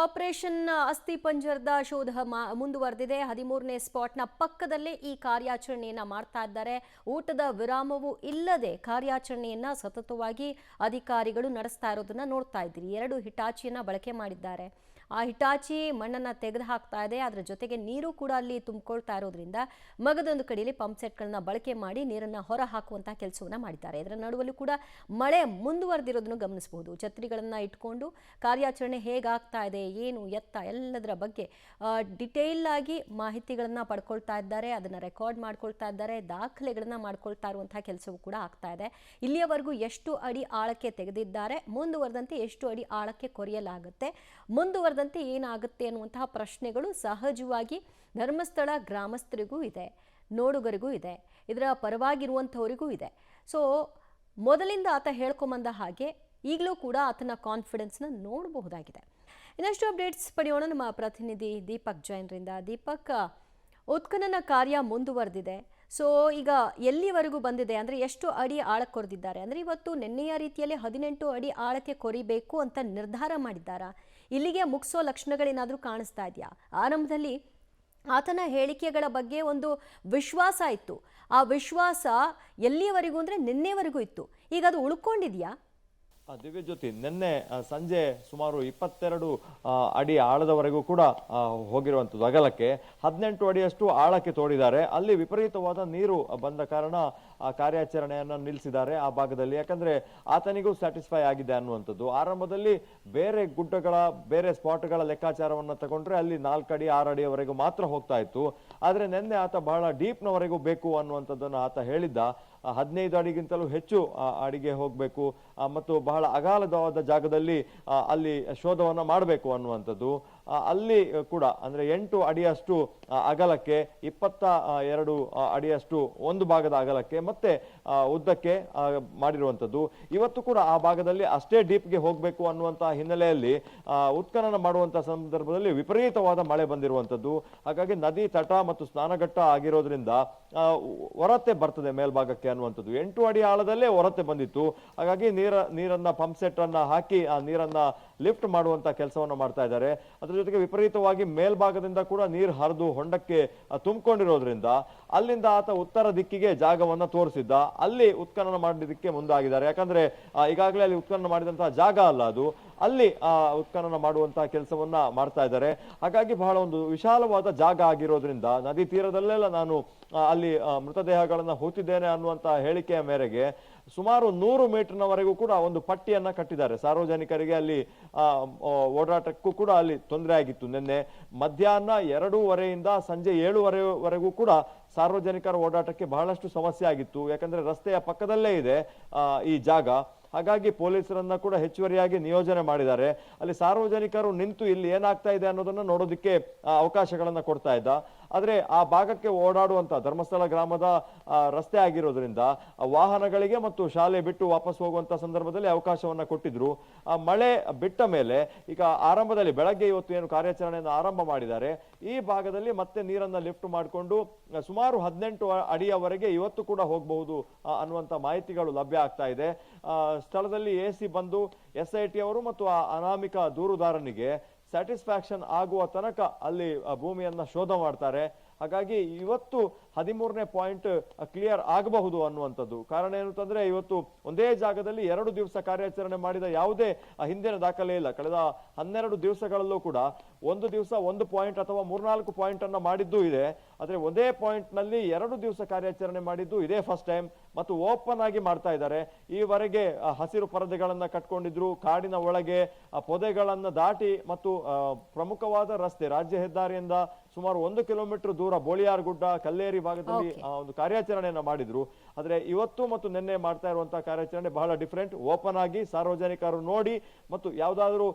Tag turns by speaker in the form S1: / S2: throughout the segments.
S1: Operation ಅಸ್ಥಿ ಪಂಜರದ ಶೋಧ ಮುಂದುವರೆದಿದೆ. 13ನೇ ಸ್ಪಾಟ್ನ ಪಕ್ಕದಲ್ಲೇ ಈ ಕಾರ್ಯಾಚರಣೆಯನ್ನ ಮಾಡ್ತಾ ಇದ್ದಾರೆ. ಊಟದ ವಿರಾಮವೂ ಇಲ್ಲದೆ ಕಾರ್ಯಾಚರಣೆಯನ್ನ ಸತತವಾಗಿ ಅಧಿಕಾರಿಗಳು ನಡೆಸ್ತಾ ಇರೋದನ್ನ ನೋಡ್ತಾ ಇದ್ದೀರಿ. 2 ಹಿಟಾಚಿಯನ್ನ ಬಳಕೆ ಮಾಡಿದ್ದಾರೆ. ಆ ಹಿಟಾಚಿ ಮಣ್ಣನ್ನು ತೆಗೆದು ಹಾಕ್ತಾ ಇದೆ. ಅದರ ಜೊತೆಗೆ ನೀರು ಕೂಡ ಅಲ್ಲಿ ತುಂಬಿಕೊಳ್ತಾ ಇರೋದ್ರಿಂದ ಮಗದೊಂದು ಕಡೆಯಲ್ಲಿ ಪಂಪ್ ಸೆಟ್ಗಳನ್ನ ಬಳಕೆ ಮಾಡಿ ನೀರನ್ನು ಹೊರ ಹಾಕುವಂತಹ ಕೆಲಸವನ್ನ ಮಾಡಿದ್ದಾರೆ. ಇದರ ನಡುವಲ್ಲೂ ಕೂಡ ಮಳೆ ಮುಂದುವರೆದಿರೋದನ್ನು ಗಮನಿಸಬಹುದು. ಛತ್ರಿಗಳನ್ನು ಇಟ್ಕೊಂಡು ಕಾರ್ಯಾಚರಣೆ ಹೇಗಾಗ್ತಾ ಇದೆ, ಏನು ಎತ್ತ ಎಲ್ಲದರ ಬಗ್ಗೆ ಡಿಟೇಲ್ ಆಗಿ ಮಾಹಿತಿಗಳನ್ನು ಪಡ್ಕೊಳ್ತಾ ಇದ್ದಾರೆ. ಅದನ್ನು ರೆಕಾರ್ಡ್ ಮಾಡ್ಕೊಳ್ತಾ ಇದ್ದಾರೆ. ದಾಖಲೆಗಳನ್ನು ಮಾಡ್ಕೊಳ್ತಾ ಇರುವಂತಹ ಕೆಲಸವೂ ಕೂಡ ಆಗ್ತಾ ಇದೆ. ಇಲ್ಲಿಯವರೆಗೂ ಎಷ್ಟು ಅಡಿ ಆಳಕ್ಕೆ ತೆಗೆದಿದ್ದಾರೆ, ಮುಂದುವರೆದಂತೆ ಎಷ್ಟು ಅಡಿ ಆಳಕ್ಕೆ ಕೊರೆಯಲಾಗುತ್ತೆ, ಮುಂದುವರೆದಂತೆ ಏನಾಗುತ್ತೆ ಅನ್ನುವಂತಹ ಪ್ರಶ್ನೆಗಳು ಸಹಜವಾಗಿ ಧರ್ಮಸ್ಥಳ ಗ್ರಾಮಸ್ಥರಿಗೂ ಇದೆ, ನೋಡುಗರಿಗೂ ಇದೆ, ಇದರ ಪರವಾಗಿರುವಂಥವರಿಗೂ ಇದೆ. ಸೊ ಮೊದಲಿಂದ ಆತ ಹೇಳ್ಕೊಂಬಂದ ಹಾಗೆ ಈಗಲೂ ಕೂಡ ಆತನ ಕಾನ್ಫಿಡೆನ್ಸ್ನ ನೋಡಬಹುದಾಗಿದೆ. ಇನ್ನಷ್ಟು ಅಪ್ಡೇಟ್ಸ್ ಪಡೆಯೋಣ ನಮ್ಮ ಪ್ರತಿನಿಧಿ ದೀಪಕ್ ಜೈನ್ರಿಂದ. ದೀಪಕ್, ಉತ್ಖನನ ಕಾರ್ಯ ಮುಂದುವರೆದಿದೆ. ಸೊ ಈಗ ಎಲ್ಲಿವರೆಗೂ ಬಂದಿದೆ, ಅಂದರೆ ಎಷ್ಟು ಅಡಿ ಆಳಕ್ಕೆ ಕೊರೆದಿದ್ದಾರೆ? ಅಂದರೆ ಇವತ್ತು ನಿನ್ನೆಯ ರೀತಿಯಲ್ಲಿ 18 ಅಡಿ ಆಳಕ್ಕೆ ಕೊರಿಬೇಕು ಅಂತ ನಿರ್ಧಾರ ಮಾಡಿದ್ದಾರಾ? ಇಲ್ಲಿಗೆ ಮುಗಿಸೋ ಲಕ್ಷಣಗಳೇನಾದರೂ ಕಾಣಿಸ್ತಾ ಇದೆಯಾ? ಆರಂಭದಲ್ಲಿ ಆತನ ಹೇಳಿಕೆಗಳ ಬಗ್ಗೆ ಒಂದು ವಿಶ್ವಾಸ ಇತ್ತು. ಆ ವಿಶ್ವಾಸ ಎಲ್ಲಿಯವರೆಗೂ ಅಂದರೆ ನಿನ್ನೆವರೆಗೂ ಇತ್ತು. ಈಗ ಅದು ಉಳ್ಕೊಂಡಿದೆಯಾ?
S2: ದಿವ್ಯ ಜ್ಯೋತಿ, ನಿನ್ನೆ ಸಂಜೆ ಸುಮಾರು 22 ಅಡಿ ಆಳದವರೆಗೂ ಕೂಡ ಹೋಗಿರುವಂಥದ್ದು. ಅಗಲಕ್ಕೆ 18 ಅಡಿಯಷ್ಟು ಆಳಕ್ಕೆ ತೋಡಿದ್ದಾರೆ. ಅಲ್ಲಿ ವಿಪರೀತವಾದ ನೀರು ಬಂದ ಕಾರಣ ಆ ಕಾರ್ಯಾಚರಣೆಯನ್ನು ನಿಲ್ಲಿಸಿದ್ದಾರೆ ಆ ಭಾಗದಲ್ಲಿ. ಯಾಕಂದ್ರೆ ಆತನಿಗೂ ಸ್ಯಾಟಿಸ್ಫೈ ಆಗಿದೆ ಅನ್ನುವಂಥದ್ದು. ಆರಂಭದಲ್ಲಿ ಬೇರೆ ಗುಡ್ಡಗಳ ಬೇರೆ ಸ್ಪಾಟ್ಗಳ ಲೆಕ್ಕಾಚಾರವನ್ನು ತಗೊಂಡ್ರೆ ಅಲ್ಲಿ 4 ಅಡಿ 6 ಅಡಿಯವರೆಗೂ ಮಾತ್ರ ಹೋಗ್ತಾ ಇತ್ತು. ಆದ್ರೆ ನಿನ್ನೆ ಆತ ಬಹಳ ಡೀಪ್ನವರೆಗೂ ಬೇಕು ಅನ್ನುವಂಥದ್ದನ್ನು ಆತ ಹೇಳಿದ್ದ. 15 ಅಡಿಗಿಂತಲೂ ಹೆಚ್ಚು ಅಡಿಗೆ ಹೋಗಬೇಕು ಮತ್ತು ಬಹಳ ಅಗಾಧವಾದ ಜಾಗದಲ್ಲಿ ಅಲ್ಲಿ ಶೋಧವನ್ನು ಮಾಡಬೇಕು ಅನ್ನುವಂಥದ್ದು. ಅಲ್ಲಿ ಕೂಡ ಅಂದ್ರೆ 8 ಅಡಿಯಷ್ಟು ಅಗಲಕ್ಕೆ 22 ಅಡಿಯಷ್ಟು ಒಂದು ಭಾಗದ ಅಗಲಕ್ಕೆ ಮತ್ತೆ ಉದ್ದಕ್ಕೆ ಮಾಡಿರುವಂಥದ್ದು. ಇವತ್ತು ಕೂಡ ಆ ಭಾಗದಲ್ಲಿ ಅಷ್ಟೇ ಡೀಪ್ಗೆ ಹೋಗಬೇಕು ಅನ್ನುವಂತಹ ಹಿನ್ನೆಲೆಯಲ್ಲಿ ಉತ್ಖನನ ಮಾಡುವಂತಹ ಸಂದರ್ಭದಲ್ಲಿ ವಿಪರೀತವಾದ ಮಳೆ ಬಂದಿರುವಂಥದ್ದು. ಹಾಗಾಗಿ ನದಿ ತಟ ಮತ್ತು ಸ್ನಾನಘಟ್ಟ ಆಗಿರೋದ್ರಿಂದ ಹೊರತೆ ಬರ್ತದೆ ಮೇಲ್ಭಾಗಕ್ಕೆ ಅನ್ನುವಂಥದ್ದು. 8 ಅಡಿ ಆಳದಲ್ಲೇ ಹೊರತೆ ಬಂದಿತ್ತು. ಹಾಗಾಗಿ ನೀರನ್ನ ಪಂಪ್ ಸೆಟ್ ಅನ್ನ ಹಾಕಿ ಆ ನೀರನ್ನ ಲಿಫ್ಟ್ ಮಾಡುವಂತ ಕೆಲಸವನ್ನ ಮಾಡ್ತಾ ಇದ್ದಾರೆ. ಅದ್ರ ಜೊತೆಗೆ ವಿಪರೀತವಾಗಿ ಮೇಲ್ಭಾಗದಿಂದ ಕೂಡ ನೀರು ಹರಿದು ಹೊಂಡಕ್ಕೆ ತುಂಬಿಕೊಂಡಿರೋದ್ರಿಂದ ಅಲ್ಲಿಂದ ಆತ ಉತ್ತರ ದಿಕ್ಕಿಗೆ ಜಾಗವನ್ನ ತೋರಿಸಿದ್ದ. ಅಲ್ಲಿ ಉತ್ಖನನ ಮಾಡೋದಕ್ಕೆ ಮುಂದಾಗಿದ್ದಾರೆ. ಯಾಕಂದ್ರೆ ಈಗಾಗಲೇ ಅಲ್ಲಿ ಉತ್ಖನನ ಮಾಡಿದಂತಹ ಜಾಗ ಅಲ್ಲ ಅದು, ಅಲ್ಲಿ ಉತ್ಖನನ ಮಾಡುವಂತಹ ಕೆಲಸವನ್ನ ಮಾಡ್ತಾ ಇದ್ದಾರೆ. ಹಾಗಾಗಿ ಬಹಳ ಒಂದು ವಿಶಾಲವಾದ ಜಾಗ ಆಗಿರೋದ್ರಿಂದ ನದಿ ತೀರದಲ್ಲೆಲ್ಲ ನಾನು ಅಲ್ಲಿ ಮೃತದೇಹಗಳನ್ನ ಹೂತಿದ್ದೇನೆ ಅನ್ನುವಂತ ಹೇಳಿಕೆಯ ಮೇರೆಗೆ ಸುಮಾರು 100 ಮೀಟರ್ನವರೆಗೂ ಕೂಡ ಒಂದು ಪಟ್ಟಿಯನ್ನ ಕಟ್ಟಿದ್ದಾರೆ. ಸಾರ್ವಜನಿಕರಿಗೆ ಅಲ್ಲಿ ಓಡಾಟಕ್ಕೂ ಕೂಡ ಅಲ್ಲಿ ತೊಂದರೆ ಆಗಿತ್ತು. ನಿನ್ನೆ ಮಧ್ಯಾಹ್ನ 2:30ಯಿಂದ ಸಂಜೆ 7:30ವರೆಗೂ ಕೂಡ ಸಾರ್ವಜನಿಕರ ಓಡಾಟಕ್ಕೆ ಬಹಳಷ್ಟು ಸಮಸ್ಯೆ ಆಗಿತ್ತು. ಯಾಕಂದ್ರೆ ರಸ್ತೆಯ ಪಕ್ಕದಲ್ಲೇ ಇದೆ ಈ ಜಾಗ. ಹಾಗಾಗಿ ಪೊಲೀಸರನ್ನ ಕೂಡ ಹೆಚ್ಚುವರಿಯಾಗಿ ನಿಯೋಜನೆ ಮಾಡಿದ್ದಾರೆ. ಅಲ್ಲಿ ಸಾರ್ವಜನಿಕರು ನಿಂತು ಇಲ್ಲಿ ಏನಾಗ್ತಾ ಇದೆ ಅನ್ನೋದನ್ನ ನೋಡೋದಕ್ಕೆ ಅವಕಾಶಗಳನ್ನ ಕೊಡ್ತಾ ಇದ್ದ. ಆದ್ರೆ ಆ ಭಾಗಕ್ಕೆ ಓಡಾಡುವಂತ ಧರ್ಮಸ್ಥಳ ಗ್ರಾಮದ ರಸ್ತೆ ಆಗಿರೋದ್ರಿಂದ ವಾಹನಗಳಿಗೆ ಮತ್ತು ಶಾಲೆ ಬಿಟ್ಟು ವಾಪಸ್ ಹೋಗುವಂತ ಸಂದರ್ಭದಲ್ಲಿ ಅವಕಾಶವನ್ನ ಕೊಟ್ಟಿದ್ರು. ಮಳೆ ಬಿಟ್ಟ ಮೇಲೆ ಈಗ ಆರಂಭದಲ್ಲಿ ಬೆಳಗ್ಗೆ ಇವತ್ತು ಏನು ಕಾರ್ಯಾಚರಣೆಯನ್ನು ಆರಂಭ ಮಾಡಿದ್ದಾರೆ, ಈ ಭಾಗದಲ್ಲಿ ಮತ್ತೆ ನೀರನ್ನ ಲಿಫ್ಟ್ ಮಾಡಿಕೊಂಡು ಸುಮಾರು 18 ಅಡಿಯವರೆಗೆ ಇವತ್ತು ಕೂಡ ಹೋಗಬಹುದು ಅನ್ನುವಂತ ಮಾಹಿತಿಗಳು ಲಭ್ಯ ಆಗ್ತಾ ಇದೆ. ಸ್ಥಳದಲ್ಲಿ ಎಸಿ ಬಂದು SIT ಅವರು ಮತ್ತು ಆ ಅನಾಮಿಕ ದೂರುದಾರನಿಗೆ ಸ್ಯಾಟಿಸ್ಫ್ಯಾಕ್ಷನ್ ಆಗುವ ತನಕ ಅಲ್ಲಿ ಭೂಮಿಯನ್ನ ಶೋಧ ಮಾಡ್ತಾರೆ. ಹಾಗಾಗಿ ಇವತ್ತು 13ನೇ ಪಾಯಿಂಟ್ ಕ್ಲಿಯರ್ ಆಗಬಹುದು ಅನ್ನುವಂಥದ್ದು. ಕಾರಣ ಏನಂತಂದ್ರೆ ಇವತ್ತು ಒಂದೇ ಜಾಗದಲ್ಲಿ 2 ದಿವಸ ಕಾರ್ಯಾಚರಣೆ ಮಾಡಿದ ಯಾವುದೇ ಹಿಂದಿನ ದಾಖಲೆ ಇಲ್ಲ. ಕಳೆದ 12 ದಿವಸಗಳಲ್ಲೂ ಕೂಡ ಒಂದು ದಿವಸ 1 ಪಾಯಿಂಟ್ ಅಥವಾ 3-4 ಪಾಯಿಂಟ್ ಅನ್ನ ಮಾಡಿದ್ದು ಇದೆ. ಆದ್ರೆ ಒಂದೇ ಪಾಯಿಂಟ್ ನಲ್ಲಿ 2 ದಿವಸ ಕಾರ್ಯಾಚರಣೆ ಮಾಡಿದ್ದು ಇದೇ ಫಸ್ಟ್ ಟೈಮ್ ಮತ್ತು ಓಪನ್ ಆಗಿ ಮಾಡ್ತಾ ಇದ್ದಾರೆ. ಈವರೆಗೆ ಹಸಿರು ಪರದೆಗಳನ್ನ ಕಟ್ಕೊಂಡಿದ್ರು, ಕಾಡಿನ ಒಳಗೆ ಪೊದೆಗಳನ್ನ ದಾಟಿ ಮತ್ತು ಪ್ರಮುಖವಾದ ರಸ್ತೆ ರಾಜ್ಯ ಹೆದ್ದಾರಿಯಿಂದ ಸುಮಾರು 1 ಕಿಲೋಮೀಟರ್ ದೂರ ಬೋಳಿಯಾರ್ ಗುಡ್ಡ ಕಲ್ಲೇರಿ ಭಾಗದಲ್ಲಿ ಒಂದು ಕಾರ್ಯಾಚರಣೆಯನ್ನ ಮಾಡಿದ್ರು. ಆದ್ರೆ ಇವತ್ತು ಮತ್ತು ನಿನ್ನೆ ಮಾಡ್ತಾ ಇರುವಂತಹ ಕಾರ್ಯಾಚರಣೆ ಬಹಳ ಡಿಫರೆಂಟ್. ಓಪನ್ ಆಗಿ ಸಾರ್ವಜನಿಕರು ನೋಡಿ ಮತ್ತು ಯಾವ್ದಾದ್ರು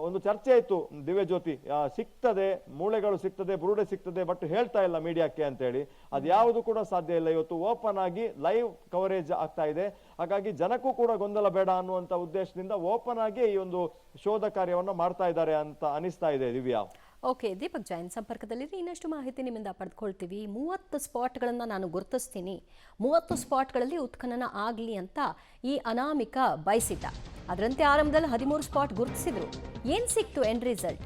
S2: ಒಂದು ಚರ್ಚೆ ಇತ್ತು ದಿವ್ಯ ಜ್ಯೋತಿ, ಸಿಗ್ತದೆ ಮೂಳೆಗಳು ಸಿಗ್ತದೆ, ಬುರುಡೆ ಸಿಗ್ತದೆ, ಬಟ್ ಹೇಳ್ತಾ ಇಲ್ಲ ಮೀಡಿಯಾಕ್ಕೆ ಅಂತ ಹೇಳಿ. ಅದ್ಯಾವುದು ಕೂಡ ಸಾಧ್ಯ ಇಲ್ಲ. ಇವತ್ತು ಓಪನ್ ಆಗಿ ಲೈವ್ ಕವರೇಜ್ ಆಗ್ತಾ ಇದೆ. ಹಾಗಾಗಿ ಜನಕ್ಕೂ ಕೂಡ ಗೊಂದಲ ಬೇಡ ಅನ್ನುವಂತ ಉದ್ದೇಶದಿಂದ ಓಪನ್ ಆಗಿ ಈ ಒಂದು ಶೋಧ ಕಾರ್ಯವನ್ನು ಮಾಡ್ತಾ ಇದ್ದಾರೆ ಅಂತ ಅನಿಸ್ತಾ ಇದೆ ದಿವ್ಯಾ.
S1: ಓಕೆ, ದೀಪಕ್ ಜೈನ್ ಸಂಪರ್ಕದಲ್ಲಿ ಇನ್ನಷ್ಟು ಮಾಹಿತಿ ನಿಮ್ಮಿಂದ ಪಡೆದುಕೊಳ್ತೀವಿ. 30 ಸ್ಪಾಟ್ಗಳನ್ನು ನಾನು ಗುರುತಿಸ್ತೀನಿ, 30 ಸ್ಪಾಟ್ಗಳಲ್ಲಿ ಉತ್ಖನನ ಆಗಲಿ ಅಂತ ಈ ಅನಾಮಿಕ ಬಯಸಿದ್ದ. ಅದರಂತೆ ಆರಂಭದಲ್ಲಿ 13 ಸ್ಪಾಟ್ ಗುರುತಿಸಿದ್ರು. ಏನು ಸಿಕ್ತು ಎಂಡ್ ರಿಸಲ್ಟ್?